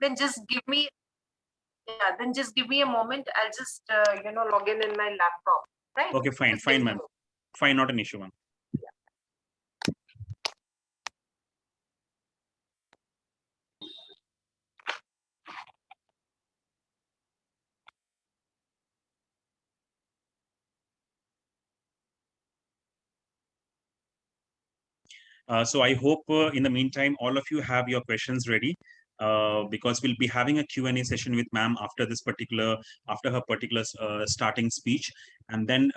then just give me a moment. I'll just log in my laptop. Right? Okay, fine, ma'am. Fine, not an issue, ma'am. So I hope in the meantime, all of you have your questions ready, because we'll be having a Q&A session with ma'am after her particular starting speech. And then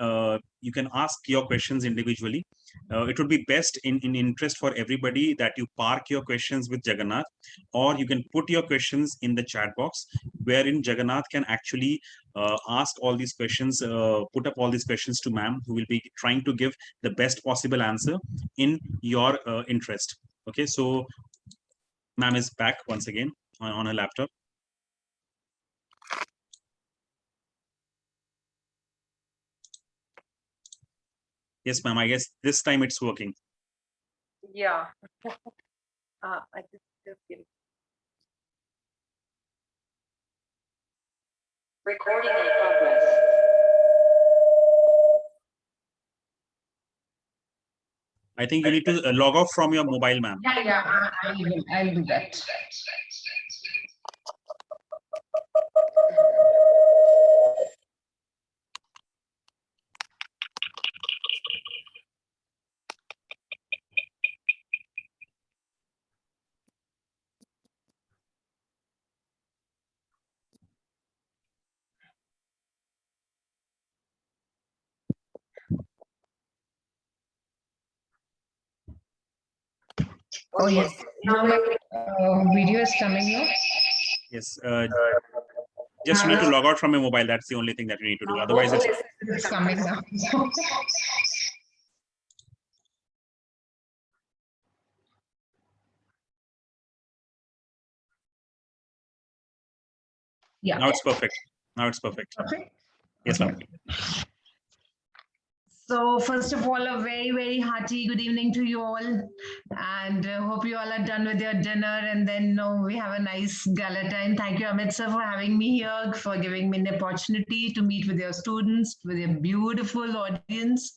you can ask your questions individually. It would be best in interest for everybody that you park your questions with Jagannath, or you can put your questions in the chat box, wherein Jagannath can actually ask all these questions, put up all these questions to ma'am, who will be trying to give the best possible answer in your interest. Okay, so ma'am is back once again on her laptop. Yes, ma'am, I guess this time it's working. Yeah. I just give Recording in progress. I think you need to log off from your mobile, ma'am. Yeah, I'll do that. Oh yes. Now my video is coming now. Yes. Just need to log out from your mobile. That's the only thing that you need to do. Otherwise, It's coming now. Yeah. Now it's perfect. Okay. Yes, ma'am. So first of all, a very, very hearty good evening to you all, and hope you all are done with your dinner, and then we have a nice gala time. Thank you, Amit sir, for having me here, for giving me an opportunity to meet with your students, with your beautiful audience.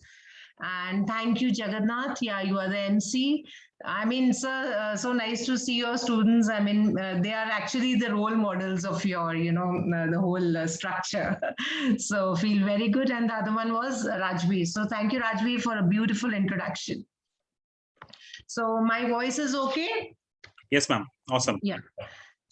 And thank you, Jagannath. Yeah, you are the MC. I mean, sir, so nice to see your students. I mean, they are actually the role models of your, the whole structure. So feel very good. And the other one was Rajveer. So thank you, Rajveer, for a beautiful introduction. So my voice is okay? Yes, ma'am. Awesome. Yeah.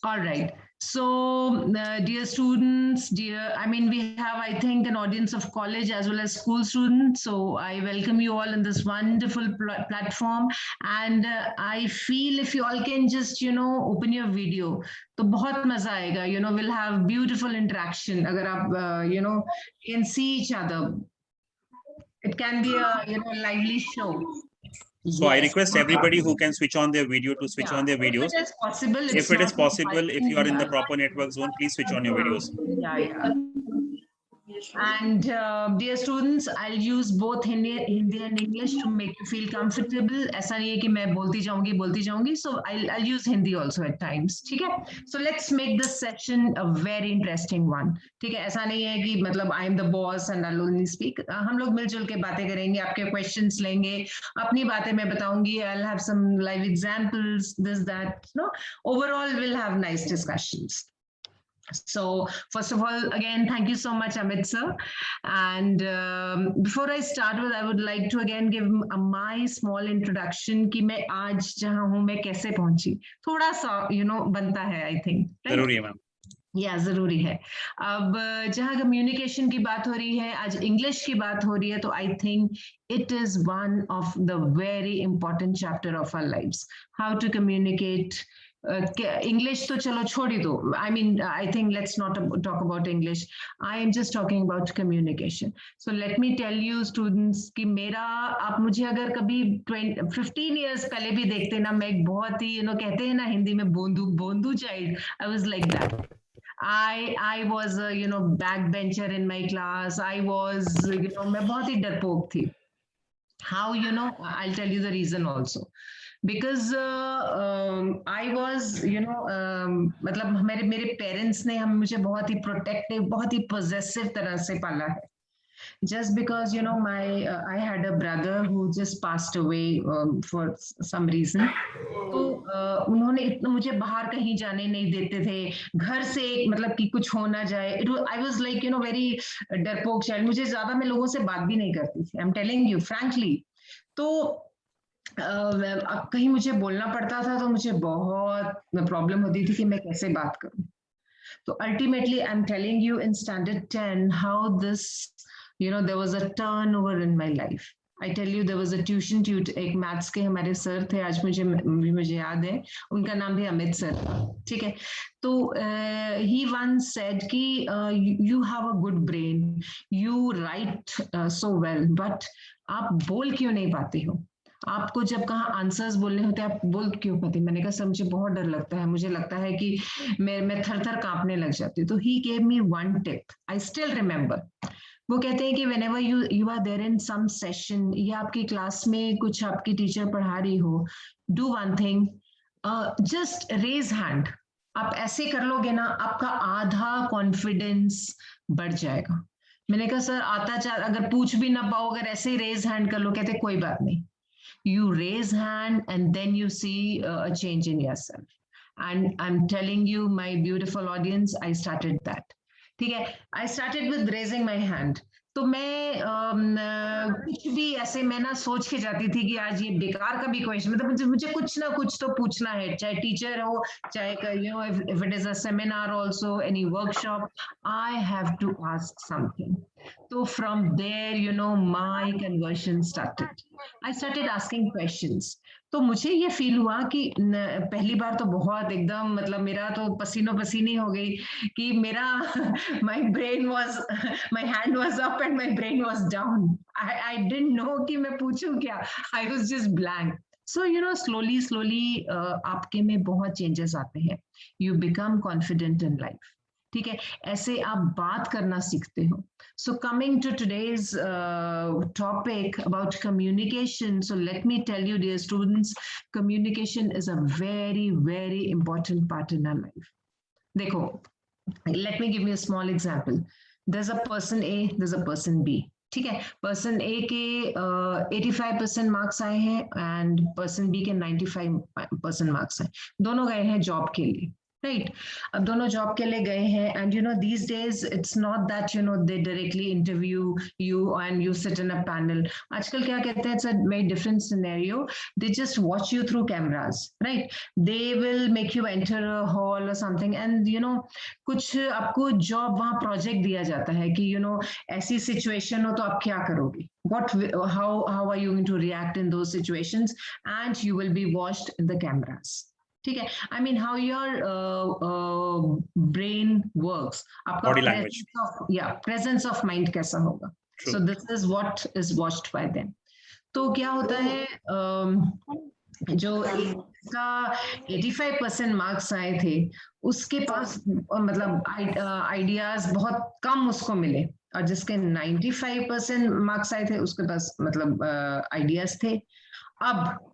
All right. So, dear students, we have, I think, an audience of college as well as school students. So I welcome you all in this wonderful platform. And I feel if you all can just, open your video, तो बहुत मजा आएगा. We'll have beautiful interaction. अगर आप, can see each other. It can be a, lively show. So yes. I request everybody who can switch on their video to switch on their videos. If it is possible, if you are in the proper network zone, please switch on your videos. Yeah. And dear students, I'll use both Hindi and English to make you feel comfortable. ऐसा नहीं है कि मैं बोलती जाऊंगी. So I'll use Hindi also at times. ठीक है? So let's make this session a very interesting one. ठीक है? ऐसा नहीं है कि मतलब I am the boss and I'll only speak. हम लोग मिलजुल के बातें करेंगे, आपके questions लेंगे, अपनी बातें मैं बताऊंगी. I'll have some live examples, this, that. No? Overall, we'll have nice discussions. So first of all, again, thank you so much, Amit sir. And before I start with, I would like to again give my small introduction कि मैं आज जहाँ हूँ मैं कैसे पहुँची. थोड़ा सा, बनता है, I think. जरूरी है, मैम. या जरूरी है. अब जहाँ कम्युनिकेशन की बात हो रही है, आज इंग्लिश की बात हो रही है, तो I think it is one of the very important chapter of our lives. How to communicate. English तो चलो छोड़ ही दो. I mean, I think let's not talk about English. I am just talking about communication. So let me tell you, students, कि मेरा आप मुझे अगर कभी 15 years पहले भी देखते ना, मैं एक बहुत ही कहते हैं ना हिंदी में Bondu child. I was like that. I was a backbencher in my class. I was मैं बहुत ही डरपोक थी. How I'll tell you the reason also. Because I was मतलब मेरे पेरेंट्स ने हम मुझे बहुत ही प्रोटेक्टिव, बहुत ही पोजेसिव तरह से पाला है. Just because I had a brother who just passed away for some reason. तो उन्होंने इतना मुझे बाहर कहीं जाने नहीं देते थे, घर से मतलब कि कुछ हो ना जाए. आई वाज लाइक वेरी डरपोक चाइल्ड. मुझे ज्यादा, मैं लोगों से बात भी नहीं करती थी, आई एम टेलिंग यू फ्रैंकली. तो कहीं मुझे बोलना पड़ता था तो मुझे बहुत प्रॉब्लम होती थी कि मैं कैसे बात करूं. तो ultimately I am telling you in standard 10 how this there was a turnover in my life. I tell you, there was a tuition tutor, एक मैथ्स के हमारे सर थे, आज मुझे याद है, उनका नाम भी अमित सर था. ठीक है. तो he once said कि you have a good brain, you write so well, but आप बोल क्यों नहीं पाते हो? आपको जब कहाँ आंसर्स बोलने होते हैं आप बोल क्यों पाते? मैंने कहा सर मुझे बहुत डर लगता है, मुझे लगता है कि मैं थर थर कांपने लग जाती हूँ. तो he gave me one tip, I still remember. वो कहते हैं कि whenever you are there in some session या आपकी क्लास में कुछ आपकी टीचर पढ़ा रही हो, do one thing, just raise hand. आप ऐसे कर लोगे ना, आपका आधा कॉन्फिडेंस बढ़ जाएगा. मैंने कहा सर आता अगर पूछ भी ना पाओ, अगर ऐसे ही रेज हैंड कर लो. कहते कोई बात नहीं, you raise hand and then you see a change in yourself. And I'm telling you, my beautiful audience, I started that. ठीक है, I started with raising my hand. तो मैं कुछ भी ऐसे मैं ना सोच के जाती थी कि आज ये बेकार का भी क्वेश्चन, मतलब मुझे कुछ ना कुछ तो पूछना है, चाहे टीचर हो, चाहे if it is a seminar also, any workshop, I have to ask something. So from there, my conversion started. I started asking questions. तो मुझे ये फील हुआ कि पहली बार तो बहुत एकदम मतलब मेरा तो पसीनो पसीनी हो गई कि मेरा my brain was, my hand was up and my brain was down. I didn't know कि मैं पूछूं क्या. I was just blank. So slowly आपके में बहुत changes आते हैं. You become confident in life. ठीक है, ऐसे आप बात करना सीखते हो. So coming to today's topic about communication. So let me tell you, dear students, communication is a very, very important part in our life. देखो, let me give you a small example. There's a person A, there's a person B. ठीक है, person ए के 85% marks आए हैं and person B के 95% marks आए. दोनों गए हैं जॉब के लिए. राइट, अब दोनों जॉब के लिए गए हैं and these days it's not that they directly interview you and you sit in a panel. आजकल क्या कहते हैं, it's a very different scenario. They just watch you through cameras, right? They will make you enter a hall or something and कुछ आपको job वहाँ project दिया जाता है कि ऐसी सिचुएशन हो तो आप क्या करोगे, how are you going to react in those situations, and you will be watched in the cameras. ठीक है, I mean how your brain works, आपका body language, presence of mind कैसा होगा. True. So this is what is watched by them. तो क्या होता है, जो इसका 85% मार्क्स आए थे उसके पास मतलब आइडियाज बहुत कम उसको मिले, और जिसके 95% मार्क्स आए थे उसके पास मतलब आइडियाज थे. अब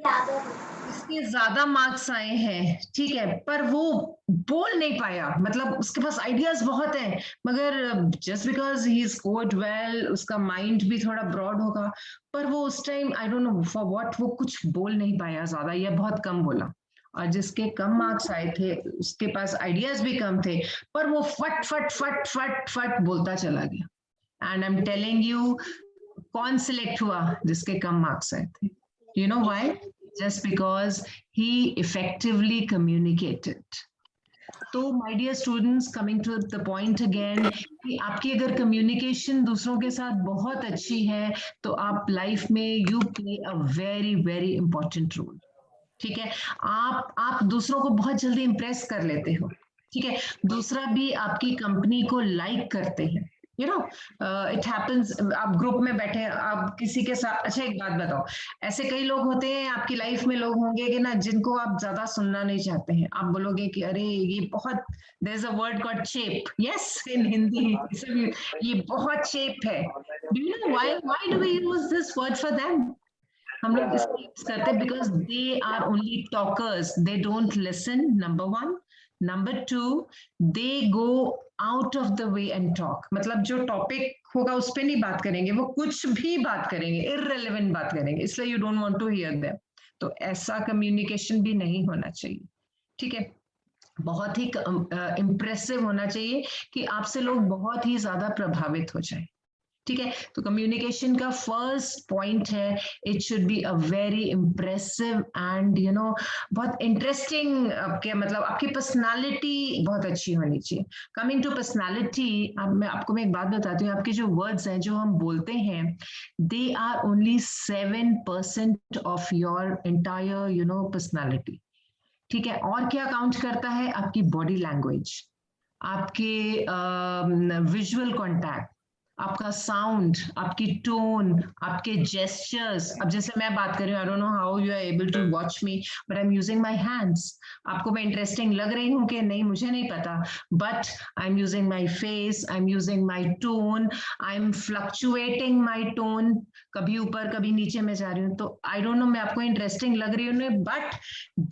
इसके ज्यादा मार्क्स आए हैं, ठीक है, पर वो बोल नहीं पाया, मतलब उसके पास आइडियाज बहुत हैं मगर just because he scored well, उसका माइंड भी थोड़ा ब्रॉड होगा, पर वो उस time I don't know for what वो कुछ बोल नहीं पाया ज्यादा या बहुत कम बोला. और जिसके कम मार्क्स आए थे उसके पास आइडियाज भी कम थे पर वो फट फट फट फट फट बोलता चला गया. And I am telling you, कौन सिलेक्ट हुआ? जिसके कम मार्क्स आए थे. You know why? Just because he effectively communicated. तो my dear students, coming to the point again, कि आपकी अगर communication दूसरों के साथ बहुत अच्छी है तो आप life में you play a very very important role. ठीक है, आप दूसरों को बहुत जल्दी impress कर लेते हो. ठीक है, दूसरा भी आपकी कंपनी को like करते हैं. It happens, आप ग्रुप में बैठे, आप किसी के साथ, अच्छा एक बात बताओ, ऐसे कई लोग होते हैं आपकी लाइफ में, लोग होंगे कि ना जिनको आप ज्यादा सुनना नहीं चाहते हैं. आप बोलोगे कि अरे ये बहुत, there is a word called shape, yes in Hindi, ये बहुत shape है. Do you know why do we use this word for them? हम लोग इसलिए use करते हैं because they are only talkers, they don't listen, number one. Number two, they go out of the way and talk. मतलब जो topic होगा उस पर नहीं बात करेंगे, वो कुछ भी बात करेंगे, irrelevant बात करेंगे, इसलिए you don't want to hear them. तो ऐसा कम्युनिकेशन भी नहीं होना चाहिए, ठीक है। बहुत ही इम्प्रेसिव होना चाहिए कि आपसे लोग बहुत ही ज्यादा प्रभावित हो जाए, ठीक है। तो कम्युनिकेशन का फर्स्ट पॉइंट है, it should be a very impressive and you know बहुत इंटरेस्टिंग, आपके मतलब आपकी पर्सनालिटी बहुत अच्छी होनी चाहिए। कमिंग टू पर्सनालिटी, अब मैं आपको एक बात बताती हूँ, आपके जो वर्ड्स हैं जो हम बोलते हैं, they are only 7% of your entire you know personality, ठीक है। और क्या काउंट करता है? आपकी बॉडी लैंग्वेज, आपके विजुअल कॉन्टैक्ट, आपका साउंड, आपकी टोन, आपके जेस्चर्स। अब जैसे मैं बात कर रही हूँ, I don't know how you are able to watch me, but I am using my hands. आपको मैं इंटरेस्टिंग लग रही हूँ कि नहीं मुझे नहीं पता, but I am using my face, I am using my tone, I am fluctuating my tone, कभी ऊपर कभी नीचे में जा रही हूँ। तो आई डोंट नो मैं आपको इंटरेस्टिंग लग रही हूँ, but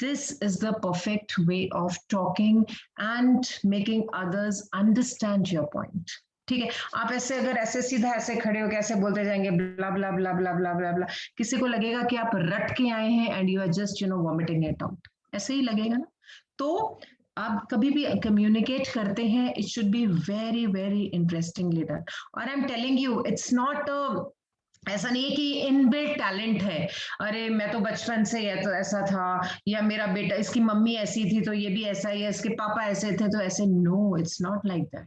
this is the perfect way of talking and making others understand your point, ठीक है। आप ऐसे अगर ऐसे सीधा ऐसे खड़े हो कैसे बोलते जाएंगे ब्ला ब्ला ब्ला ब्ला ब्ला ब्ला ब्ला, किसी को लगेगा कि आप रट के आए हैं and you are just you know vomiting it out, ऐसे ही लगेगा ना। तो आप कभी भी कम्युनिकेट करते हैं, it should be very very interestingly done. और I am telling you, it's not ऐसा नहीं है कि इनबिल्ट टैलेंट है, अरे मैं तो बचपन से है तो ऐसा था, या मेरा बेटा इसकी मम्मी ऐसी थी तो ये भी ऐसा ही है, इसके पापा ऐसे थे तो ऐसे। No, it's not like that.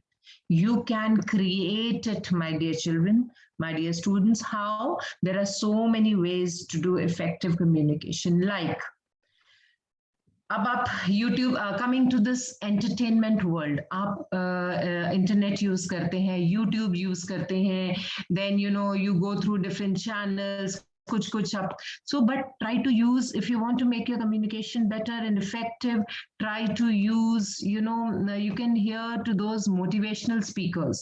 You can create it, my dear children, my dear students. How? There are so many ways to do effective communication. Like, अब आप YouTube, coming to this entertainment world, आप internet use करते हैं, YouTube use करते हैं, then you know you go through different channels, कुछ up. So, but try to use, if you want to make your communication better and effective, try to use, you know, you can hear to those motivational speakers.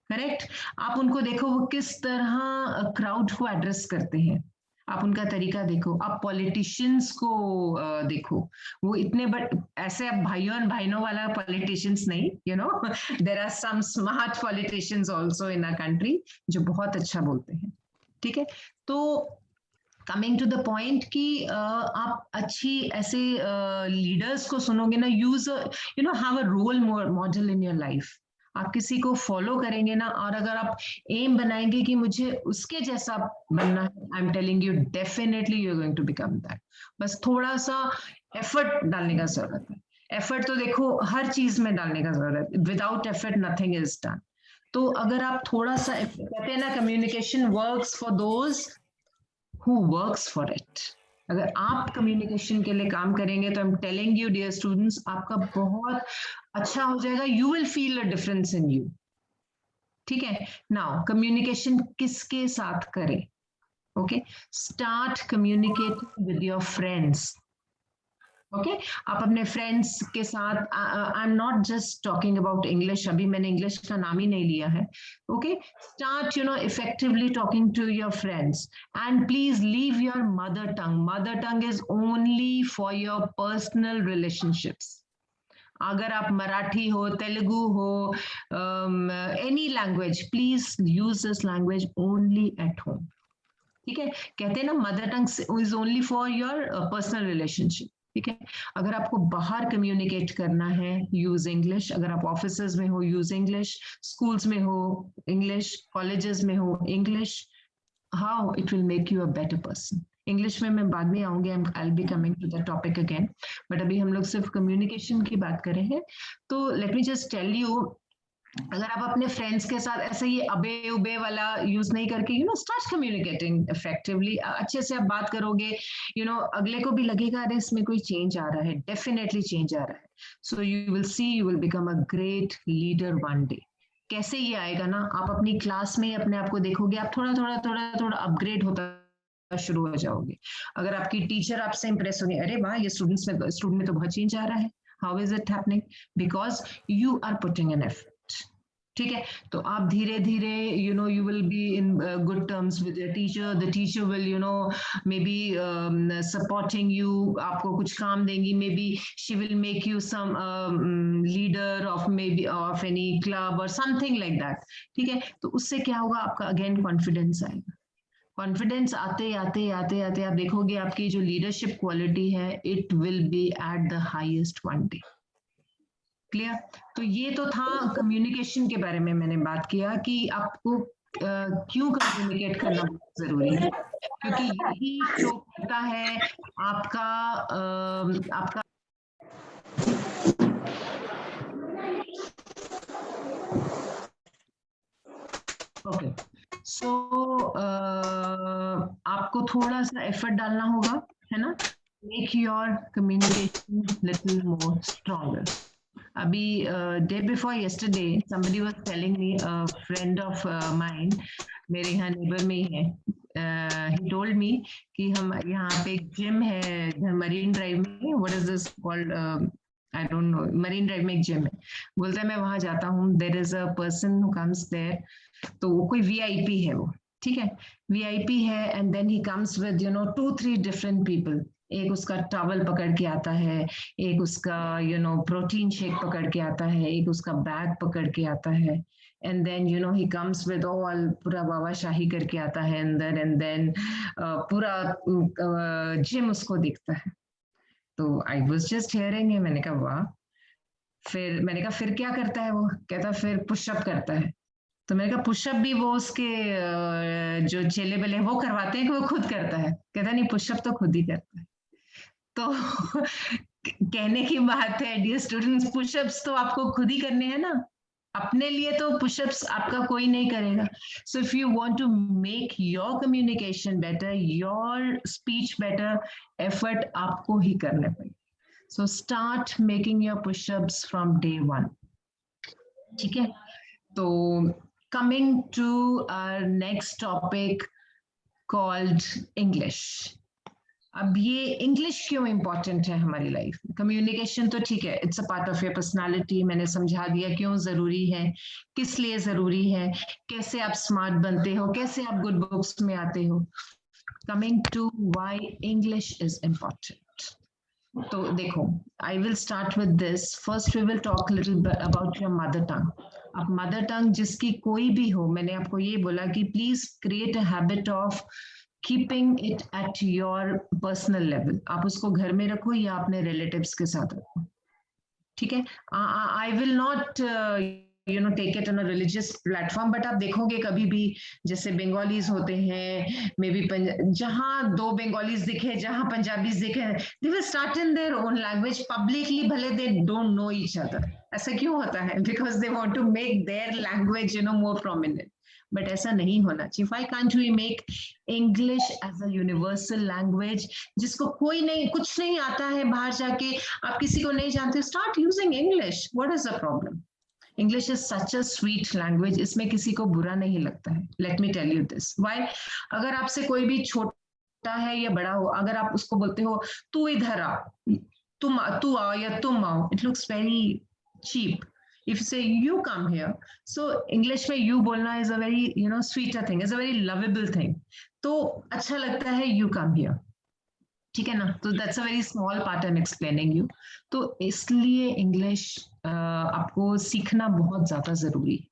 Correct? आप उनको देखो वो किस तरह crowd को address करते हैं, आप उनका तरीका देखो। आप पॉलिटिशियंस को देखो, वो इतने ऐसे अब भाइयों और बहनों वाला पॉलिटिशियंस नहीं, you know, there are some smart politicians also in a country जो बहुत अच्छा बोलते हैं, ठीक है। तो कमिंग टू द पॉइंट कि आप अच्छी ऐसे लीडर्स को सुनोगे ना, use you know have a role model in your life. आप किसी को फॉलो करेंगे ना, और अगर आप एम बनाएंगे कि मुझे उसके जैसा बनना है, I am telling you definitely you are going to become that. बस थोड़ा सा एफर्ट डालने का जरूरत है। एफर्ट तो देखो हर चीज में डालने का जरूरत है, without effort nothing is done. तो अगर आप थोड़ा सा, कहते हैं ना communication works for those who works for it. अगर आप कम्युनिकेशन के लिए काम करेंगे तो I am telling you dear students, आपका बहुत अच्छा हो जाएगा, you will feel a difference in you, ठीक है। नाउ कम्युनिकेशन किसके साथ करें? Okay, start communicating with your friends. Okay, आप अपने फ्रेंड्स के साथ, I am not just talking about English, अभी मैंने इंग्लिश का नाम ही नहीं लिया है। Okay, start you know effectively talking to your friends and please leave your mother tongue. Mother tongue is only for your personal relationships. अगर आप मराठी हो, तेलुगु हो, any language, please use this language only at home, ठीक है। कहते हैं ना mother tongue is only for your personal relationship, ठीक है। अगर आपको बाहर कम्युनिकेट करना है, यूज इंग्लिश। अगर आप ऑफिसेज में हो, यूज इंग्लिश। स्कूल्स में हो, इंग्लिश। कॉलेजेस में हो, English. How it will make you a better person. English में मैं बाद में आऊंगी, I will be coming to the topic again, but अभी हम लोग सिर्फ कम्युनिकेशन की बात कर रहे हैं। तो let me just tell you, अगर आप अपने फ्रेंड्स के साथ ऐसे ही अबे उबे वाला यूज नहीं करके, you know, start communicating effectively, अच्छे से आप बात करोगे, यू नो, अगले को भी लगेगा अरे इसमें कोई चेंज आ रहा है, डेफिनेटली चेंज आ रहा है। So you will see, you will become a great leader one day. कैसे ये आएगा ना, आप अपनी क्लास में अपने आप को देखोगे, आप थोड़ा थोड़ा थोड़ा थोड़ा अपग्रेड होता शुरू हो जाओगे। अगर आपकी टीचर आपसे इंप्रेस होगी, अरे वाह ये स्टूडेंट में तो बहुत चेंज आ रहा है, how is it happening? Because you are putting an effort, ठीक है, तो आप धीरे धीरे you will be in good terms with your teacher. The teacher will maybe supporting you, आपको कुछ काम देंगी, maybe she will make you some leader of maybe of any club or something like that. ठीक है, तो उससे क्या होगा, आपका again confidence आएगा. कॉन्फिडेंस आते आते आते आते आप देखोगे आपकी जो लीडरशिप क्वालिटी है, it will B at the highest one day. Clear? तो ये तो था कम्युनिकेशन के बारे में मैंने बात किया कि आपको क्यों कम्युनिकेट करना बहुत जरूरी है, क्योंकि यही शो करता है आपका आपका ओके. सो आपको थोड़ा सा एफर्ट डालना होगा, है ना? Make your communication little more stronger. Abhi, day before yesterday, somebody was telling me, a friend of mine, मेरे यहाँ neighbor में ही है, he told me कि हम यहाँ पे एक gym है मरीन ड्राइव में. What is this called? I don't know. Marine drive में एक gym है. बोलता है मैं वहाँ जाता हूँ. There is a person who comes there. तो वो कोई VIP है वो, ठीक है, VIP है, and then he comes with 2-3 different people. एक उसका टॉवल पकड़ के आता है, एक उसका प्रोटीन शेक पकड़ के आता है, एक उसका बैग पकड़ के आता है, and then he comes with all पूरा बाबा शाही करके आता है अंदर, एंड देन पूरा जिम उसको दिखता है. तो आई वाज जस्ट हियरिंग, मैंने कहा वाह. फिर मैंने कहा फिर क्या करता है वो? कहता फिर पुशअप करता है. तो मैंने कहा पुशअप भी वो उसके जो चेले बेले वो करवाते हैं कि वो खुद करता है? कहता नहीं, पुशअप तो खुद ही करता है. तो कहने की बात है डियर स्टूडेंट्स, पुशअप्स तो आपको खुद ही करने हैं ना, अपने लिए तो पुशअप्स आपका कोई नहीं करेगा. So if you want to make your communication better, your speech better, effort आपको ही करने पड़ेगा. So start making your pushups from day 1. ठीक है, तो coming to our next topic called English. अब ये इंग्लिश क्यों इंपॉर्टेंट है हमारी लाइफ में? कम्युनिकेशन तो ठीक है, it's a part of your personality. मैंने समझा दिया क्यों जरूरी है, किस लिए जरूरी है, कैसे आप स्मार्ट बनते हो, कैसे आप गुड बुक्स में आते हो. Coming to why English is important. तो देखो, I will start with this. First we will talk little bit about your mother tongue. अब मदर टंग जिसकी कोई भी हो, मैंने आपको ये बोला कि please create a habit of keeping it at your personal level. आप उसको घर में रखो या अपने relatives के साथ रखो, ठीक है. I will not take it on a religious platform, but आप देखोगे कभी भी जैसे बंगालीज होते हैं, मे बी जहाँ 2 बंगालीज दिखे, जहाँ पंजाबीज दिखे, they will start in their own language publicly, भले they don't know each other. ऐसा क्यों होता है? Because they want to make their language more prominent. But ऐसा नहीं होना चाहिए. Why can't we make English as a universal language? जिसको कोई नहीं, कुछ नहीं आता है, बाहर जाके आप किसी को नहीं जानते, start using English. What is the problem? English is such a sweet language. इसमें किसी को बुरा नहीं लगता है. Let me tell you this. Why? अगर आपसे कोई भी छोटा है या बड़ा हो, अगर आप उसको बोलते हो तू इधर आ, तू आओ या तुम आओ, it looks very cheap. If you say you come here, so English में you बोलना is a very sweeter thing, is a very lovable thing. तो अच्छा लगता है you come here, ठीक है ना. तो that's a very small part I'm explaining you. तो इसलिए English आपको सीखना बहुत ज्यादा जरूरी है,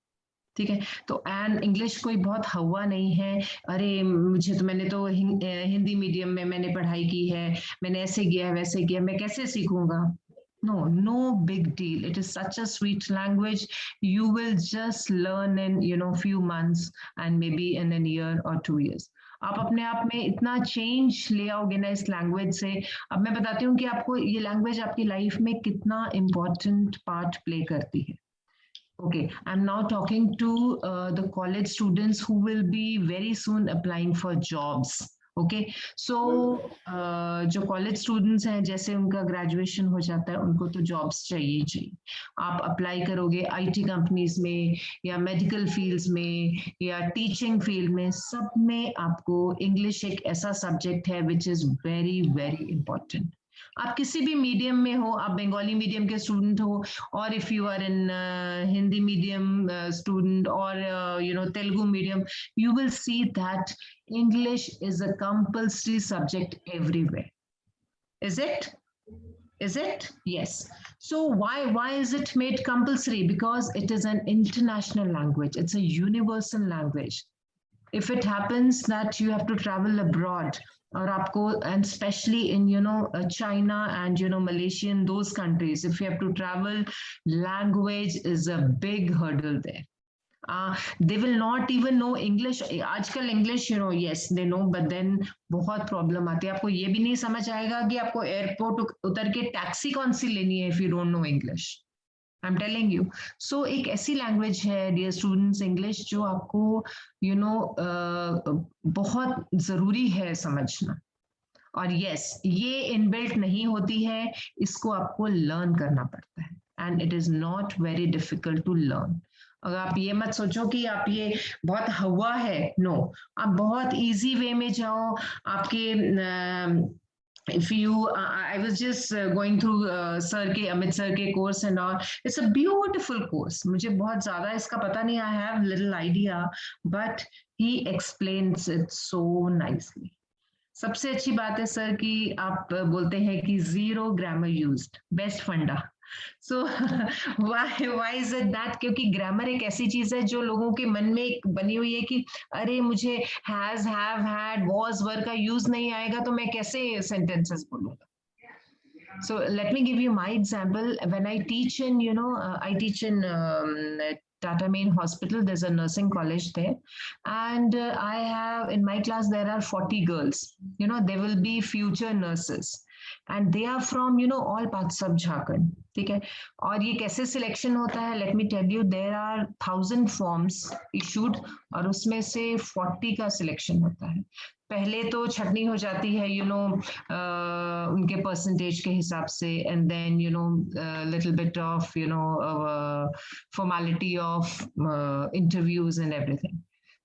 ठीक है. तो एंड इंग्लिश कोई बहुत हवा नहीं है, अरे मैंने तो हिंदी मीडियम में मैंने पढ़ाई की है, मैंने ऐसे किया वैसे किया, मैं कैसे सीखूंगा? No big deal. It is such a sweet language. You will just learn in few months and maybe in a year or 2 years. आप अपने आप में इतना चेंज ले आओगे ना इस लैंग्वेज से. अब मैं बताती हूँ कि आपको ये लैंग्वेज आपकी लाइफ में कितना इम्पोर्टेंट पार्ट प्ले करती है. Okay, I'm now talking to the college students who will be very soon applying for jobs. Okay, so जो कॉलेज स्टूडेंट्स हैं, जैसे उनका ग्रेजुएशन हो जाता है, उनको तो जॉब्स चाहिए चाहिए. आप अप्लाई करोगे आईटी कंपनीज में या मेडिकल फील्ड्स में या टीचिंग फील्ड में, सब में आपको इंग्लिश एक ऐसा सब्जेक्ट है which is very very important. आप किसी भी मीडियम में हो, आप बंगाली मीडियम के स्टूडेंट हो, और if you are in Hindi medium student, और Telugu medium, you will see that English is a compulsory subject everywhere. Is it? Is it? Yes. So why is it made compulsory? Because it is an international language. It's a universal language. If it happens that you have to travel abroad, or aapko, and especially in China and Malaysia, in those countries, if you have to travel, language is a big hurdle there. They will not even know English. आजकल English, yes, they know, but then बहुत problem आती है. आपको ये भी नहीं समझ आएगा कि आपको एयरपोर्ट उतर के टैक्सी कौन सी लेनी है if you don't know English. I'm telling you. So एक ऐसी लैंग्वेज है, dear students, English, जो आपको बहुत जरूरी है समझना. और yes, ये इनबिल्ट नहीं होती है, इसको आपको लर्न करना पड़ता है. And it is not very difficult to learn. अगर आप ये मत सोचो कि आप ये बहुत हवा है, नो, आप बहुत इजी वे में जाओ. आपके if you I was just going through Amit sir के course and all. It's a beautiful course. मुझे बहुत ज़्यादा इसका पता नहीं, I have little idea, but he explains it so nicely. सबसे अच्छी बात है सर कि आप बोलते हैं कि zero grammar used, best funda. So why is it that? क्योंकि ग्रामर एक ऐसी चीज है जो लोगों के मन में एक बनी हुई है कि अरे मुझे has, have, had, was, were का यूज नहीं आएगा तो मैं कैसे sentences बोलूंगा. So let me give you my example. When I teach in, I teach in Tata Main Hospital. There's a nursing college there, and I have in my class there are 40 girls. They will be future nurses. And they are from all parts of Jharkhand. ठीक है. और ये कैसे selection होता है? Let me tell you, there are 1000 forms issued और उसमें से 40 का सिलेक्शन होता है. पहले तो छटनी हो जाती है उनके परसेंटेज के हिसाब से, and then little bit of formality of interviews and everything.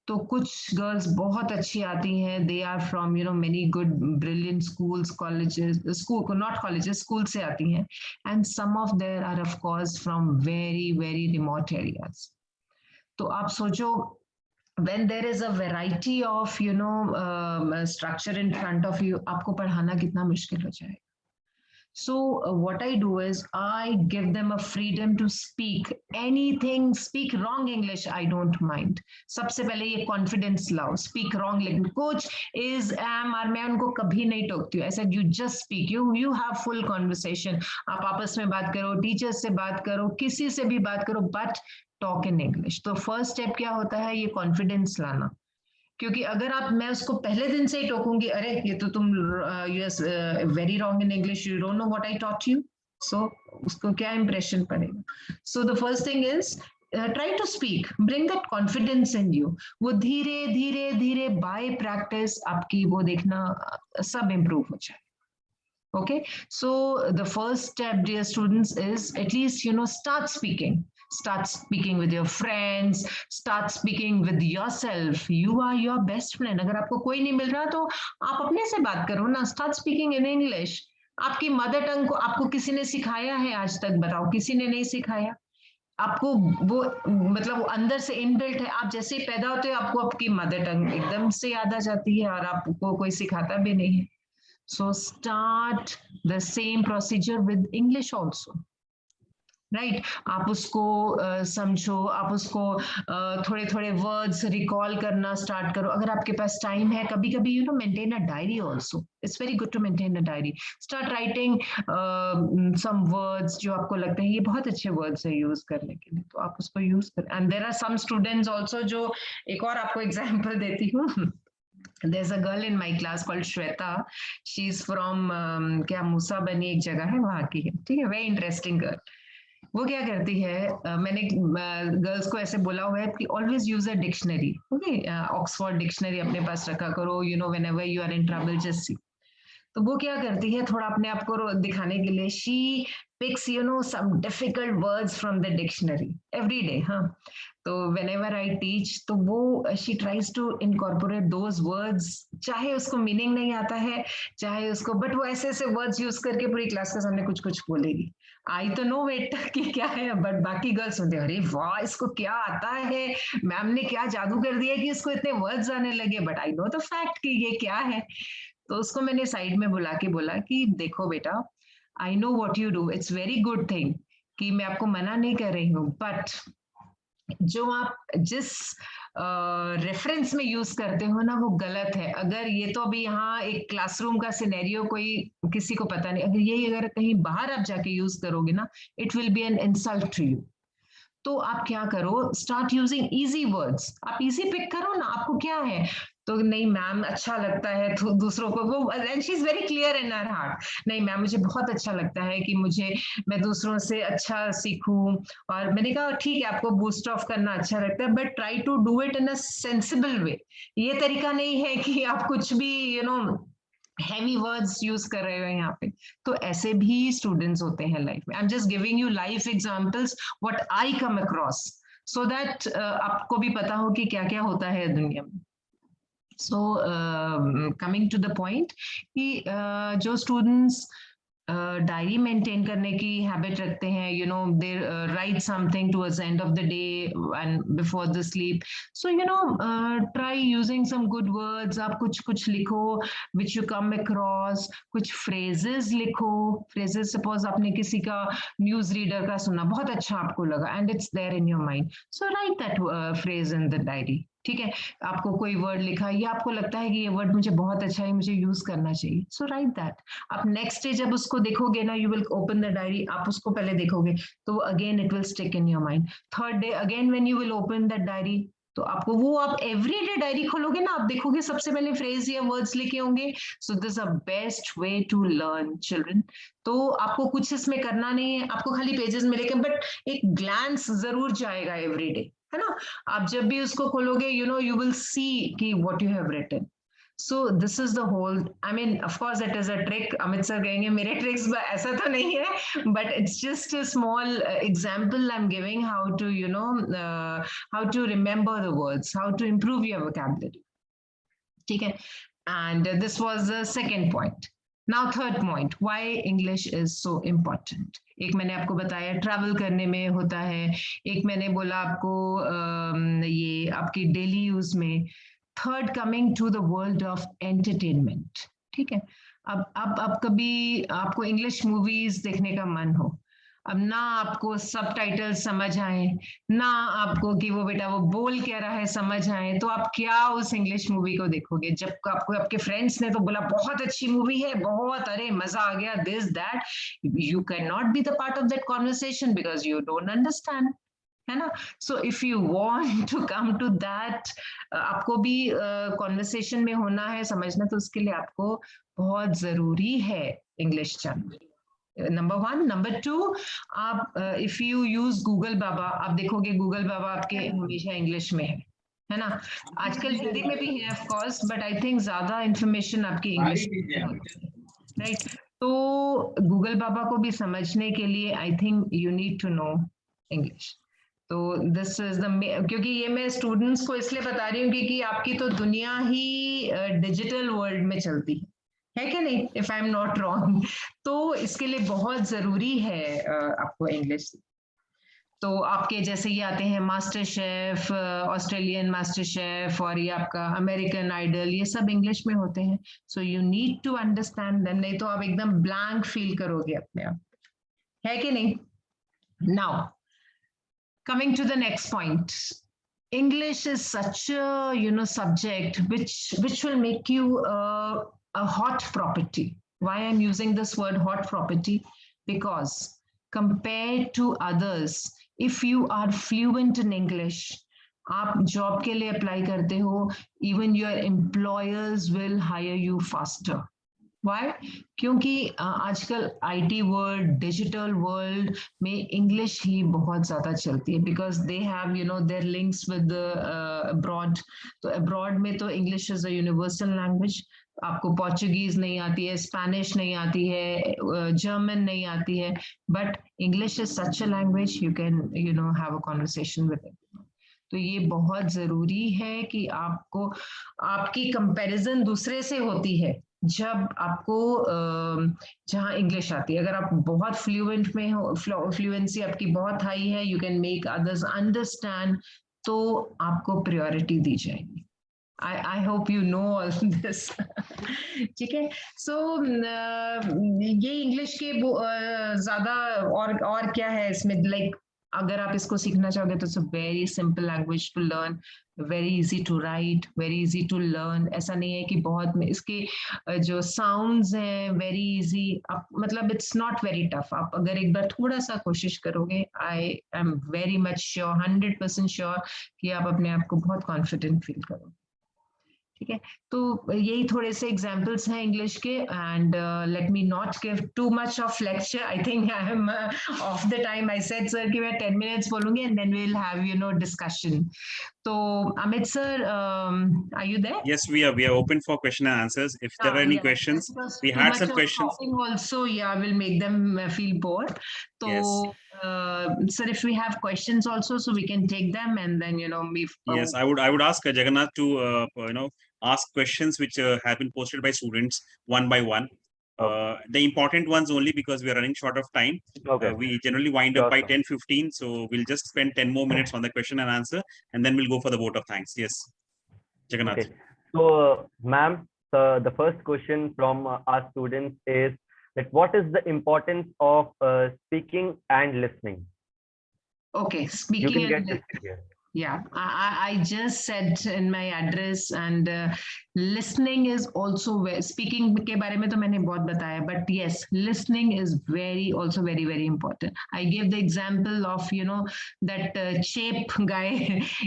तो कुछ गर्ल्स बहुत अच्छी आती हैं. They are from many good brilliant schools, colleges, not colleges, schools से आती हैं. And some of them are of course from very very remote areas. तो आप सोचो, when there is a variety of structure in front of you, आपको पढ़ाना कितना मुश्किल हो जाएगा. So what I do is I give them a freedom to speak anything, speak wrong English, I don't mind. सबसे पहले ये confidence लाओ, speak wrong, लेकिन coach is am और मैं उनको कभी नहीं टोकती हूँ. I said you just speak, you have full conversation. आप आपस में बात करो, teachers से बात करो, किसी से भी बात करो, but talk in English. तो first step क्या होता है? ये confidence लाना. क्योंकि अगर मैं उसको पहले दिन से ही टोकूंगी, अरे ये तो तुम very wrong in English, you don't know what I taught you, so उसको क्या इंप्रेशन पड़ेगा. So the first thing is try to speak, bring that confidence in you. वो धीरे धीरे धीरे बाय प्रैक्टिस आपकी वो देखना सब इम्प्रूव हो जाए. Okay, so the first step, dear students, is at least start speaking. Start speaking with your friends, start speaking with yourself. You are your best friend. अगर आपको कोई नहीं मिल रहा तो आप अपने से बात करो ना. Start speaking in English. आपकी मदर टंग को आपको किसी ने सिखाया है आज तक? बताओ, किसी ने नहीं सिखाया. आपको वो मतलब वो अंदर से इनबिल्ट है. आप जैसे ही पैदा होते हो आपको आपकी मदर टंग एकदम से याद आ जाती है और आपको कोई सिखाता भी नहीं है. So start the same procedure with English also. Right आप उसको समझो, आप उसको थोड़े थोड़े वर्ड्स रिकॉल करना स्टार्ट करो. अगर आपके पास टाइम है, कभी कभी maintain a diary also. It's very good to maintain a diary. Start writing some words जो आपको लगते हैं ये बहुत अच्छे वर्ड्स है यूज करने के लिए, तो आप उसको यूज करें. And there are some students also जो, एक और आपको एग्जाम्पल देती हूँ. There's a girl in my class called Shweta. She's from क्या मूसा बनी एक जगह है वहां की है. ठीक है, वेरी इंटरेस्टिंग गर्ल. वो क्या करती है, मैंने गर्ल्स को ऐसे बोला हुआ है कि always use a dictionary. Okay, Oxford dictionary अपने पास रखा करो. Whenever you are in trouble just see. तो वो क्या करती है थोड़ा अपने आप को दिखाने के लिए, she picks some difficult words from the dictionary every day, हाँ. तो whenever I teach, तो वो she tries to incorporate those words, चाहे उसको मीनिंग नहीं आता है, चाहे उसको, बट वो ऐसे ऐसे वर्ड्स यूज करके पूरी क्लास के सामने कुछ कुछ बोलेगी. आई तो नो वेट कि क्या है, बट बाकी गर्ल्स होते हैं, अरे वाह इसको क्या आता है, मैम ने क्या जादू कर दिया कि इसको इतने वर्ड्स आने लगे, but I know the fact कि ये क्या है. तो उसको मैंने साइड में बुला के बोला कि देखो बेटा, I know what you do, it's very good thing, कि मैं आपको मना नहीं कर रही हूँ, बट जो आप जिस रेफरेंस में यूज करते हो ना वो गलत है. अगर ये तो अभी यहाँ एक क्लासरूम का सिनेरियो, कोई किसी को पता नहीं, अगर यही अगर कहीं बाहर आप जाके यूज करोगे ना, it will be an insult to you. तो आप क्या करो, स्टार्ट यूजिंग इजी वर्ड्स. आप इजी पिक करो ना, आपको क्या है. तो नहीं मैम अच्छा लगता है तो दूसरों को वो, and she is very clear in her heart, नहीं मैम मुझे बहुत अच्छा लगता है कि मैं दूसरों से अच्छा सीखूं. और मैंने कहा ठीक है, आपको बूस्ट ऑफ करना अच्छा लगता है, but try to do it in a sensible way. ये तरीका नहीं है कि आप कुछ भी हैवी वर्ड्स यूज कर रहे हो यहाँ पे. तो ऐसे भी स्टूडेंट्स होते हैं लाइफ में. I am just giving you life examples what I come across, so that आपको भी पता हो कि क्या क्या होता है दुनिया में. So coming to the point कि जो स्टूडेंट्स डायरी मेंटेन करने की हैबिट रखते हैं, they write something towards end of the day and before the sleep. So try using some good words. आप कुछ कुछ लिखो विच यू कम अक्रॉस, कुछ फ्रेजेस लिखो. फ्रेजेस, सपोज आपने किसी का न्यूज रीडर का सुना, बहुत अच्छा आपको लगा, and it's there in your mind, so write that phrase in the diary. ठीक है, आपको कोई वर्ड लिखा, ये आपको लगता है कि ये वर्ड मुझे बहुत अच्छा है, मुझे यूज करना चाहिए, सो राइट दैट. आप नेक्स्ट डे जब उसको देखोगे ना, you will open the diary, आप उसको पहले देखोगे तो again it will stick in your mind. Third day again when you will open that diary, तो आपको वो, आप एवरी डे डायरी खोलोगे ना, आप देखोगे सबसे पहले फ्रेज या वर्ड्स लिखे होंगे. So this a best way to learn children. तो आपको कुछ इसमें करना नहीं है, आपको खाली पेजेस में लेके, बट एक ग्लैंस जरूर जाएगा एवरी डे, है ना. आप जब भी उसको खोलोगे, you will see कि what you have written. So this is the whole, I mean of course it is a trick. Amit sir कहेंगे मेरे tricks ऐसा तो नहीं है, but it's just a small example I'm giving how to how to remember the words, how to improve your vocabulary. ठीक है, and this was the second point. Now third point, why English is so important. एक मैंने आपको बताया travel करने में होता है, एक मैंने बोला आपको ये आपकी डेली यूज में. Third, coming to the world of entertainment. ठीक है, अब कभी आपको इंग्लिश मूवीज देखने का मन हो, अब ना आपको सबटाइटल समझ आए, ना आपको कि वो बेटा वो बोल क्या रहा है समझ आए, तो आप क्या उस इंग्लिश मूवी को देखोगे. जब आपको आपके फ्रेंड्स ने तो बोला बहुत अच्छी मूवी है, बहुत, अरे मजा आ गया, this that, you can not be the part of that conversation because you don't understand, है ना. So if you want to come to that, आपको भी कॉन्वर्सेशन में होना है, समझना, तो उसके लिए आपको बहुत जरूरी है इंग्लिश जानना. Number one. नंबर टू, आप इफ यू यूज गूगल बाबा, आप देखोगे गूगल बाबा आपके हमेशा इंग्लिश में है ना. आजकल हिंदी में भी है of course, but I think ज्यादा इंफॉर्मेशन आपकी इंग्लिश में होती है, राइट. तो गूगल बाबा को भी समझने के लिए I think you need to know English. तो दिस इज द, क्योंकि ये मैं स्टूडेंट्स को इसलिए बता रही हूँ क्योंकि आपकी तो दुनिया ही डिजिटल वर्ल्ड में चलती है कि नहीं, if I am not wrong. तो इसके लिए बहुत जरूरी है आपको इंग्लिश. तो आपके जैसे ये आते हैं master chef, Australian master chef, और ये आपका अमेरिकन आइडल, ये सब इंग्लिश में होते हैं. So you need to understand them, नहीं तो आप एकदम ब्लैंक फील करोगे अपने आप, है कि नहीं. Now coming to the next point, English is such a subject which will make you a hot property. Why I'm using this word hot property? Because compared to others, if you are fluent in English, आप job के लिए apply करते हो, even your employers will hire you faster. Why? क्योंकि आजकल IT world, digital world में English ही बहुत ज्यादा चलती है, because they have their links with abroad. तो अब्रॉड में तो English is a universal language. आपको पोर्चुगीज नहीं आती है, स्पेनिश नहीं आती है, जर्मन नहीं आती है, but English is such a language you can have a conversation with it. तो ये बहुत जरूरी है कि आपको, आपकी कंपैरिजन दूसरे से होती है जब आपको जहाँ इंग्लिश आती है। अगर आप बहुत फ्लुएंट में हो, फ्लुएंसी आपकी बहुत हाई है, you can make others understand, तो आपको प्रायोरिटी दी जाएगी। I hope you know all this. ठीक है, so ये इंग्लिश के ज्यादा और क्या है इसमें, लाइक अगर आप इसको सीखना चाहोगे तो it's a very simple language to learn, very easy to write, very easy to learn. ऐसा नहीं है कि बहुत में इसके जो साउंड्स हैं वेरी इजी, मतलब इट्स नॉट वेरी टफ। आप अगर एक बार थोड़ा सा कोशिश करोगे, I am very much sure, 100% sure कि आप अपने आप को बहुत कॉन्फिडेंट फील करोगे। ठीक है, तो यही थोड़े से एग्जांपल्स हैं इंग्लिश के, and let me not give too much of lecture. I think I am off the time. I said sir कि मैं 10 मिनट्स बोलूंगी and then we will have discussion. तो Amit sir, are you there? Yes, we are open for question and answers. If there are any questions, Because we too had much some of questions. talking also, will make them feel bored. So, Yes. sir, if we have questions also, so we can take them and then we. Yes, I would ask Jagannath to ask questions which have been posted by students one by one. The important ones only, because we are running short of time. Okay. We generally wind up by 10:15, so we'll just spend 10 more minutes on the question and answer, and then we'll go for the vote of thanks. Yes, Jagannath. Okay. So, ma'am, the first question from our students is that what is the importance of speaking and listening? Okay, speaking you can and get this here. Yeah, I just said in my address, and listening is also speaking के बारे में तो मैंने बहुत बताया, but yes, listening is also very very important. I gave the example of that cheap guy.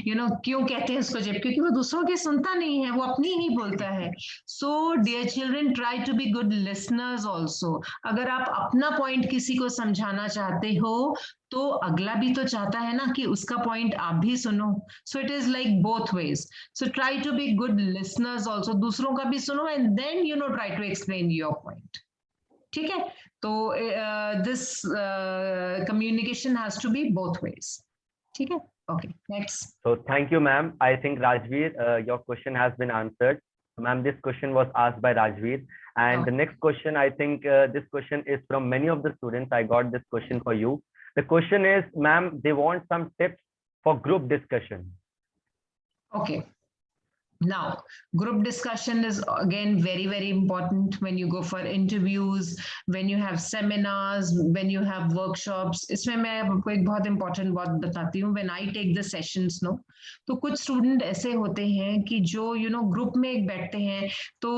क्यों कहते हैं उसको चेप? क्योंकि वो दूसरों के सुनता नहीं है, वो अपनी ही बोलता है. So dear children, try to be good listeners also. अगर आप अपना point किसी को समझाना चाहते हो, तो अगला भी तो चाहता है ना कि उसका पॉइंट आप भी सुनो. So it is like both ways. So try to be good listeners also, दूसरों का भी सुनो and then try to explain your point. ठीक है, तो this communication has to be both ways. ठीक है, okay, next. So thank you, ma'am. I think Rajveer, your question has been answered. Ma'am, this question was asked by Rajveer, and the next question, I think this question is from many of the students. I got this question for you. The question is, ma'am, they want some tips for group discussion. Okay. Now, group discussion is again very, very important when you go for interviews, when you have seminars, when you have workshops. इसमें मैं आपको एक बहुत important बात बताती हूँ. When I take the sessions, तो कुछ student ऐसे होते हैं कि जो group में एक बैठते हैं, तो